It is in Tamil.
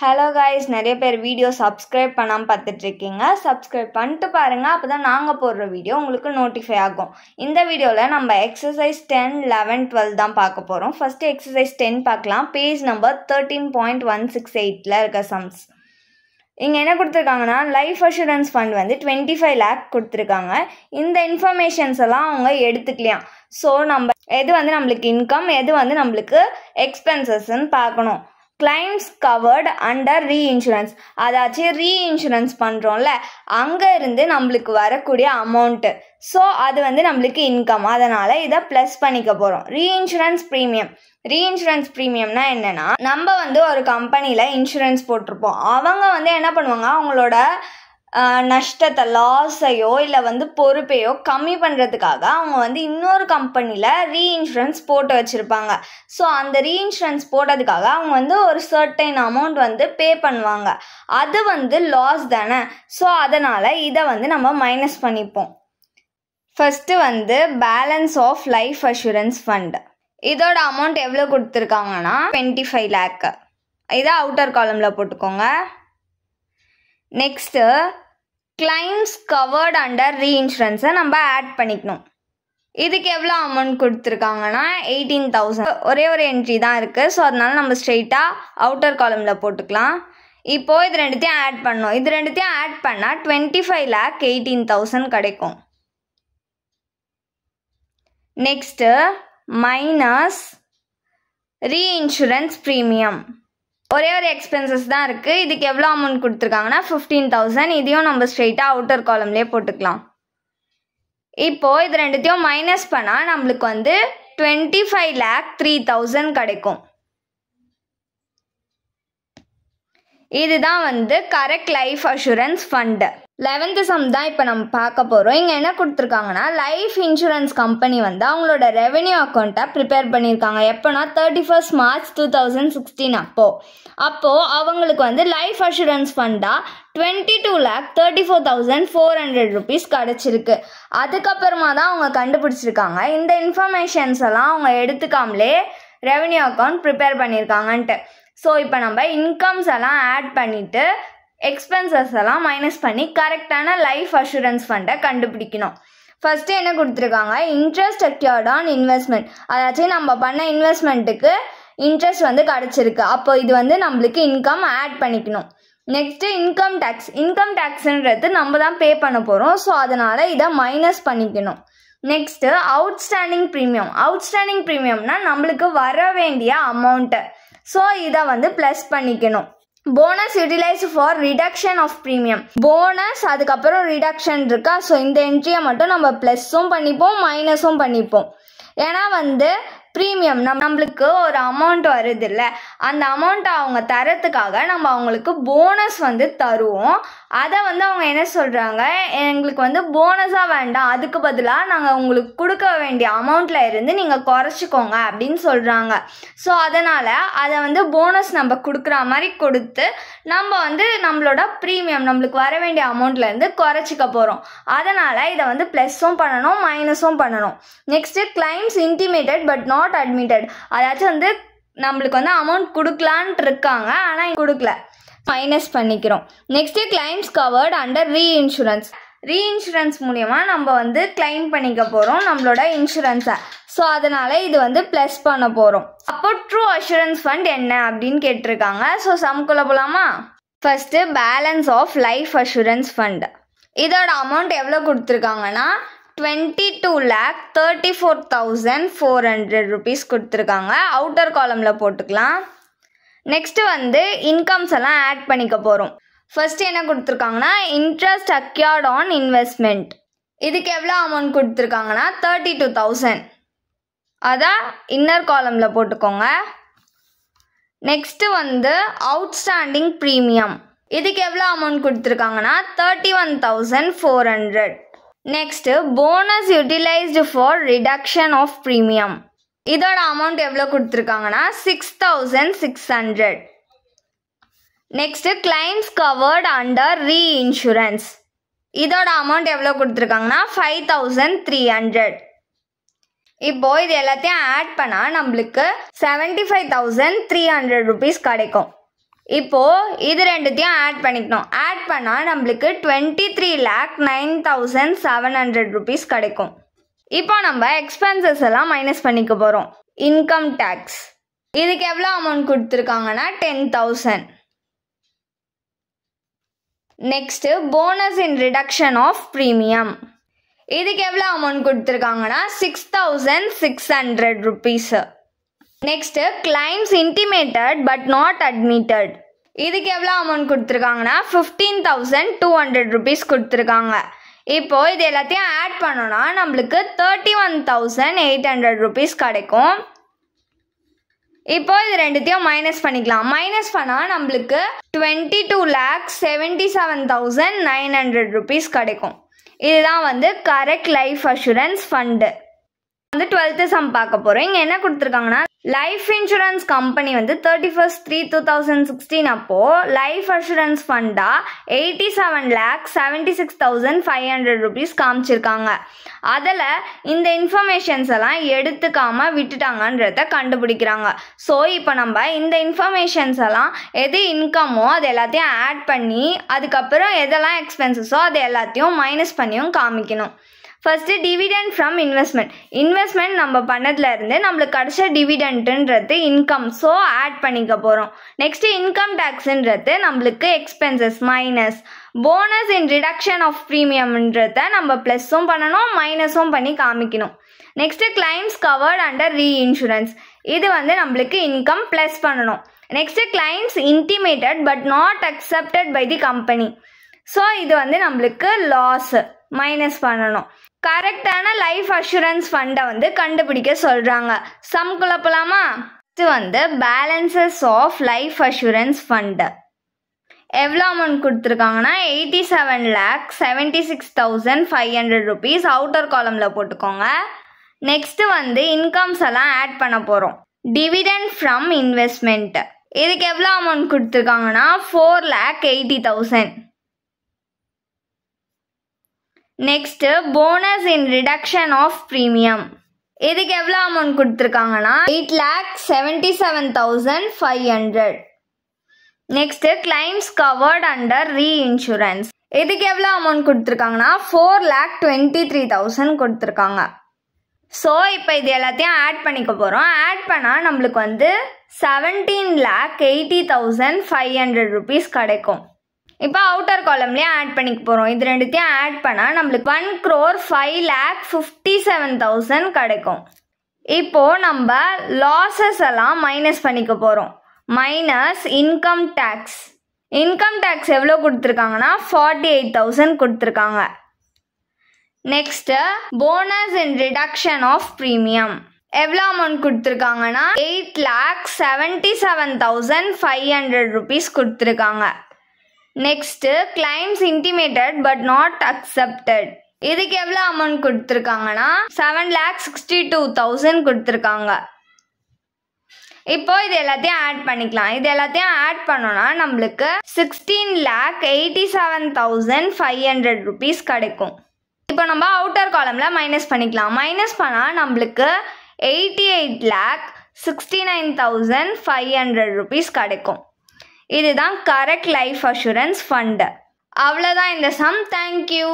ஹலோ காய்ஸ், நிறைய பேர் வீடியோ சப்ஸ்கிரைப் பண்ணாமல் பார்த்துட்ருக்கீங்க. சப்ஸ்கிரைப் பண்ணிட்டு பாருங்கள், அப்போ தான் நாங்கள் போடுற வீடியோ உங்களுக்கு நோட்டிஃபை ஆகும். இந்த வீடியோவில் நம்ம எக்ஸசைஸ் 10, 11, 12 தான் பார்க்க போகிறோம். ஃபஸ்ட்டு எக்ஸசைஸ் 10 பார்க்கலாம். பேஜ் நம்பர் 13.168 இருக்க சம்ஸ். இங்கே என்ன கொடுத்துருக்காங்கன்னா, லைஃப் அஷூரன்ஸ் ஃபண்ட் வந்து 25 lakh கொடுத்துருக்காங்க. இந்த இன்ஃபர்மேஷன்ஸ் எல்லாம் அவங்க எடுத்துக்கலையாம். ஸோ நம்ம எது வந்து நம்மளுக்கு இன்கம், எது வந்து நம்மளுக்கு எக்ஸ்பென்சஸ்ன்னு பார்க்கணும். கிளைம்ஸ் கவர்டு அண்டர் ரீஇன்சூரன்ஸ், அதாச்சும் ரீஇன்சூரன்ஸ் பண்ணுறோம்ல, அங்கே இருந்து நம்மளுக்கு வரக்கூடிய அமௌண்ட்டு. ஸோ அது வந்து நம்மளுக்கு இன்கம், அதனால் இதை ப்ளஸ் பண்ணிக்க போகிறோம். ரீஇன்சூரன்ஸ் ப்ரீமியம்னா என்னென்னா, நம்ம வந்து ஒரு கம்பெனியில் இன்சூரன்ஸ் போட்டிருப்போம். அவங்க வந்து என்ன பண்ணுவாங்க, அவங்களோட நஷ்டத்தை, லாஸையோ இல்லை வந்து பொறுப்பையோ கம்மி பண்ணுறதுக்காக அவங்க வந்து இன்னொரு கம்பெனியில் ரீஇன்சூரன்ஸ் போட்டு வச்சுருப்பாங்க. ஸோ அந்த ரீஇன்சூரன்ஸ் போட்டதுக்காக அவங்க வந்து ஒரு சர்டைன் அமௌண்ட் வந்து பே பண்ணுவாங்க. அது வந்து லாஸ் தானே. ஸோ அதனால் இதை வந்து நம்ம மைனஸ் பண்ணிப்போம். ஃபஸ்ட்டு வந்து balance of life assurance fund. இதோட அமௌண்ட் எவ்வளோ கொடுத்துருக்காங்கன்னா 25 lakh. இதை அவுட்டர் காலமில் போட்டுக்கோங்க. நெக்ஸ்ட்டு கிளைம்ஸ் கவர்டு அண்டர் ரீஇன்சூரன்ஸை நம்ம ஆட் பண்ணிக்கணும். இதுக்கு எவ்வளோ அமௌண்ட் கொடுத்துருக்காங்கன்னா 18,000. ஒரே ஒரு என்ட்ரி தான் இருக்குது. ஸோ அதனால நம்ம ஸ்ட்ரெயிட்டாக அவுட்டர் காலமில் போட்டுக்கலாம். இப்போது இது ரெண்டுத்தையும் ஆட் பண்ணணும். இது ரெண்டுத்தையும் ஆட் பண்ணால் 25 lakh 18,000 கிடைக்கும். Next minus reinsurance premium. ஒரே ஒரு எக்ஸ்பென்சஸ் தான் இருக்குது. இதுக்கு எவ்வளோ அமௌண்ட் கொடுத்துருக்காங்கன்னா 15,000. இதையும் நம்ம ஸ்ட்ரெயிட்டாக அவுட்டர் காலம்லேயே போட்டுக்கலாம். இப்போது இது ரெண்டுத்தையும் மைனஸ் பண்ணால் நம்மளுக்கு வந்து 25 lakh 3,000 கிடைக்கும். இதுதான் வந்து correct life assurance fund. 11th sum தான் இப்போ நம்ம பார்க்க போகிறோம். இங்கே என்ன கொடுத்துருக்காங்கன்னா, லைஃப் இன்சூரன்ஸ் கம்பெனி வந்து அவங்களோட ரெவென்யூ அக்கௌண்ட்டை ப்ரிப்பேர் பண்ணியிருக்காங்க. எப்போனா 31st March 2016 அப்போது அவங்களுக்கு வந்து லைஃப் அஷூரன்ஸ் ஃபண்டாக 22,34,400 rupees கிடச்சிருக்கு. அதுக்கப்புறமா தான் அவங்க கண்டுபிடிச்சிருக்காங்க இந்த இன்ஃபர்மேஷன்ஸ் எல்லாம் அவங்க எடுத்துக்காமலே ரெவென்யூ அக்கௌண்ட் ப்ரிப்பேர் பண்ணியிருக்காங்கன்ட்டு. ஸோ இப்போ நம்ம இன்கம்ஸ் எல்லாம் ஆட் பண்ணிவிட்டு எக்ஸ்பென்சஸ் எல்லாம் மைனஸ் பண்ணி கரெக்டான லைஃப் அஷூரன்ஸ் ஃபண்டை கண்டுபிடிக்கணும். ஃபஸ்ட்டு என்ன கொடுத்துருக்காங்க, இன்ட்ரெஸ்ட் அக்யூர்ட் ஆன் இன்வெஸ்ட்மெண்ட். அதாச்சும் நம்ம பண்ண இன்வெஸ்ட்மெண்ட்டுக்கு இன்ட்ரெஸ்ட் வந்து கிடச்சிருக்கு. அப்போ இது வந்து நம்மளுக்கு இன்கம் ஆட் பண்ணிக்கணும். நெக்ஸ்ட்டு இன்கம் டேக்ஸ்ன்றது நம்ம தான் பே பண்ண போகிறோம். ஸோ அதனால் இதை மைனஸ் பண்ணிக்கணும். நெக்ஸ்ட்டு அவுட்ஸ்டாண்டிங் ப்ரீமியம்னா நம்மளுக்கு வர வேண்டிய அமௌண்ட்டு. ஸோ இதை வந்து ப்ளஸ் பண்ணிக்கணும். Bonus utilised for reduction of premium. Bonus அதுக்கப்புறம் ரிடக்ஷன் இருக்கா. ஸோ இந்த என்ட்ரியை மட்டும் நம்ம ப்ளஸ்ஸும் பண்ணிப்போம், மைனஸும் பண்ணிப்போம். ஏன்னா வந்து ப்ரீமியம் நம்மளுக்கு ஒரு அமௌண்ட் வருது இல்லை, அந்த அமௌண்ட்டை அவங்க தரத்துக்காக நம்ம அவங்களுக்கு போனஸ் வந்து தருவோம். அதை வந்து அவங்க என்ன சொல்கிறாங்க, எங்களுக்கு வந்து போனஸாக வேண்டாம், அதுக்கு பதிலாக நாங்கள் உங்களுக்கு கொடுக்க வேண்டிய அமௌண்ட்டில் இருந்து நீங்கள் குறைச்சிக்கோங்க அப்படின்னு சொல்கிறாங்க. ஸோ அதனால் அதை வந்து போனஸ் நம்ம கொடுக்குற மாதிரி கொடுத்து நம்ம வந்து நம்மளோட ப்ரீமியம் நம்மளுக்கு வர வேண்டிய அமௌண்ட்லேருந்து குறைச்சிக்க போகிறோம். அதனால் இதை வந்து ப்ளஸ்ஸும் பண்ணணும், மைனஸும் பண்ணணும். Next claims intimated but not admitted. அதாச்சும் வந்து நம்மளுக்கு வந்து அமௌண்ட் கொடுக்கலான்ட்டு இருக்காங்க, ஆனால் கொடுக்கல, மைனஸ் பண்ணிக்கிறோம். Next claims covered under reinsurance மூலயமா நம்ம வந்து கிளைம் பண்ணிக்க போகிறோம் நம்மளோட இன்சூரன்ஸை. ஸோ அதனால் இது வந்து ப்ளஸ் பண்ண போகிறோம். அப்போ ட்ரூ அஷூரன்ஸ் ஃபண்ட் என்ன அப்படின்னு கேட்டிருக்காங்க. ஸோ சம்குள்ளே போகலாமா? First balance of life assurance fund. இதோட அமௌண்ட் எவ்வளோ கொடுத்துருக்காங்கன்னா 22,34,400 rupees கொடுத்துருக்காங்க. அவுட்டர் காலமில் போட்டுக்கலாம். நெக்ஸ்ட்டு வந்து இன்கம்ஸ் எல்லாம் ஆட் பண்ணிக்க போகிறோம். ஃபஸ்ட்டு என்ன கொடுத்துருக்காங்கன்னா, இன்ட்ரெஸ்ட் அக்யூர்ட் ஆன் இன்வெஸ்ட்மெண்ட். இதுக்கு எவ்வளோ அமௌண்ட் கொடுத்துருக்காங்கன்னா 32,000. அதான் இன்னர் காலமில் போட்டுக்கோங்க. நெக்ஸ்ட்டு வந்து அவுட்ஸ்டாண்டிங் ப்ரீமியம். இதுக்கு எவ்வளோ அமௌண்ட் கொடுத்துருக்காங்கன்னா 31,400. Next bonus utilised for reduction of premium. இதோட அமௌண்ட் எவ்வளோ கொடுத்துருக்காங்கன்னா 6,600. Next claims covered under reinsurance. இதோட அமௌண்ட் எவ்வளோ கொடுத்துருக்காங்கன்னா 5,300. இப்போது இது எல்லாத்தையும் ஆட் பண்ணால் நம்மளுக்கு 75,300 rupees கிடைக்கும். இப்போது இது ரெண்டுத்தையும் ஆட் பண்ணிக்கணும். ஆட் பண்ணால் நம்மளுக்கு 23,09,700 rupees கிடைக்கும். இப்போ நம்ம எக்ஸ்பென்சஸ் எல்லாம் மைனஸ் பண்ணிக்க போகிறோம். இன்கம் டேக்ஸ் இதுக்கு எவ்வளோ அமௌண்ட் கொடுத்துருக்காங்கன்னா 10,000. Next bonus in reduction of premium இதுக்கு எவ்வளோ அமௌண்ட் கொடுத்துருக்காங்கன்னா 6,600 rupees. Next claims intimated but not admitted இதுக்கு எவ்வளோ அமௌண்ட் கொடுத்துருக்காங்கன்னா 15,200 rupees கொடுத்துருக்காங்க. இப்போது இது எல்லாத்தையும் ஆட் பண்ணோன்னா நம்மளுக்கு 31,800 rupees கிடைக்கும். இப்போ இது ரெண்டுத்தையும் மைனஸ் பண்ணிக்கலாம். மைனஸ் பண்ணால் நம்மளுக்கு 22,77,900 rupees கிடைக்கும். இதுதான் வந்து கரெக்ட் லைஃப் அஷூரன்ஸ் ஃபண்டு. வந்து 12th சம் பார்க்க போகிறோம். இங்கே என்ன கொடுத்துருக்காங்கன்னா லைஃப் இன்சூரன்ஸ் கம்பெனி வந்து 31/3/2016 அப்போது லைஃப் அஷூரன்ஸ் ஃபண்டாக 87,76,500 rupees காமிச்சிருக்காங்க. அதில் இந்த இன்ஃபர்மேஷன்ஸ் எல்லாம் எடுத்துக்காமல் விட்டுட்டாங்கன்றத கண்டுபிடிக்கிறாங்க. ஸோ இப்போ நம்ம இந்த இன்ஃபர்மேஷன்ஸ் எல்லாம் எது இன்கமோ அது எல்லாத்தையும் ஆட் பண்ணி அதுக்கப்புறம் எதெல்லாம் எக்ஸ்பென்சஸோ அது எல்லாத்தையும் மைனஸ் பண்ணியும் காமிக்கணும். ஃபர்ஸ்ட்டு டிவிடெண்ட் ஃப்ரம் இன்வெஸ்ட்மெண்ட் நம்ம பண்ணதுலேருந்து நம்மளுக்கு கிடைச்ச டிவிடெண்ட்டுன்றது இன்கம், ஸோ ஆட் பண்ணிக்க போகிறோம். நெக்ஸ்ட்டு இன்கம் டேக்ஸுன்றது நம்மளுக்கு expenses minus. Bonus in reduction of ப்ரீமியம்ன்றத நம்ம ப்ளஸ்ஸும் பண்ணணும் மைனஸும் பண்ணி காமிக்கணும். Next claims covered under reinsurance இது வந்து நம்மளுக்கு இன்கம் ப்ளஸ் பண்ணணும். Next claims intimated but not accepted by the company, so இது வந்து நம்மளுக்கு லாஸ் மைனஸ் பண்ணணும். கரெக்டான லைஃப் அஷூரன்ஸ் ஃபண்டை வந்து கண்டுபிடிக்க சொல்கிறாங்க. சம்குள்ள போகலாமா? இது வந்து balances of life assurance fund எவ்வளோ அமௌண்ட் கொடுத்துருக்காங்கன்னா 87,76,500 rupees அவுட்டர் காலமில் போட்டுக்கோங்க. நெக்ஸ்ட்டு வந்து இன்கம்ஸ் எல்லாம் ஆட் பண்ண போகிறோம். டிவிடெண்ட் ஃப்ரம் இன்வெஸ்ட்மெண்ட் இதுக்கு எவ்வளோ அமௌண்ட் கொடுத்துருக்காங்கன்னா 4,80,000. Next bonus in reduction of premium இதுக்கு எவ்வளோ அமௌண்ட் கொடுத்துருக்காங்கன்னா 8,77,500. Next claims covered under reinsurance இதுக்கு எவ்வளோ அமௌண்ட் கொடுத்துருக்காங்கன்னா 4,23,000 கொடுத்துருக்காங்க. ஸோ இப்போ இது எல்லாத்தையும் ஆட் பண்ணிக்க போகிறோம். ஆட் பண்ணால் நம்மளுக்கு வந்து 17,80,500 rupees கிடைக்கும். இப்போ அவுட்டர் காலம்லேயே ஆட் பண்ணிக்க போகிறோம். இது ரெண்டுத்தையும் ஆட் பண்ணால் நம்மளுக்கு 1,05,57,000 கிடைக்கும். இப்போது நம்ம லாஸஸ் எல்லாம் மைனஸ் பண்ணிக்க போகிறோம். மைனஸ் இன்கம் டேக்ஸ் எவ்வளோ கொடுத்துருக்காங்கன்னா 48,000 கொடுத்துருக்காங்க. Next bonus in reduction of premium எவ்வளோ அமௌண்ட் கொடுத்துருக்காங்கன்னா 8,77,500 rupees கொடுத்துருக்காங்க. Next claims intimated but not accepted இதுக்கு எவ்வளோ அமௌண்ட் கொடுத்துருக்காங்கன்னா 7,62,000 கொடுத்துருக்காங்க. இப்போ இது எல்லாத்தையும் ஆட் பண்ணிக்கலாம். இது எல்லாத்தையும் ஆட் பண்ணோன்னா நம்மளுக்கு 16,87,500 rupees கிடைக்கும். இப்போ நம்ம அவுட்டர் காலமில் மைனஸ் பண்ணிக்கலாம். மைனஸ் பண்ணால் நம்மளுக்கு 88,69,500 rupees கிடைக்கும். இதுதான் கரெக்ட் லைஃப் அஷூரன்ஸ் ஃபண்டு. அவ்வளோதான் இந்த சம். தேங்க்யூ.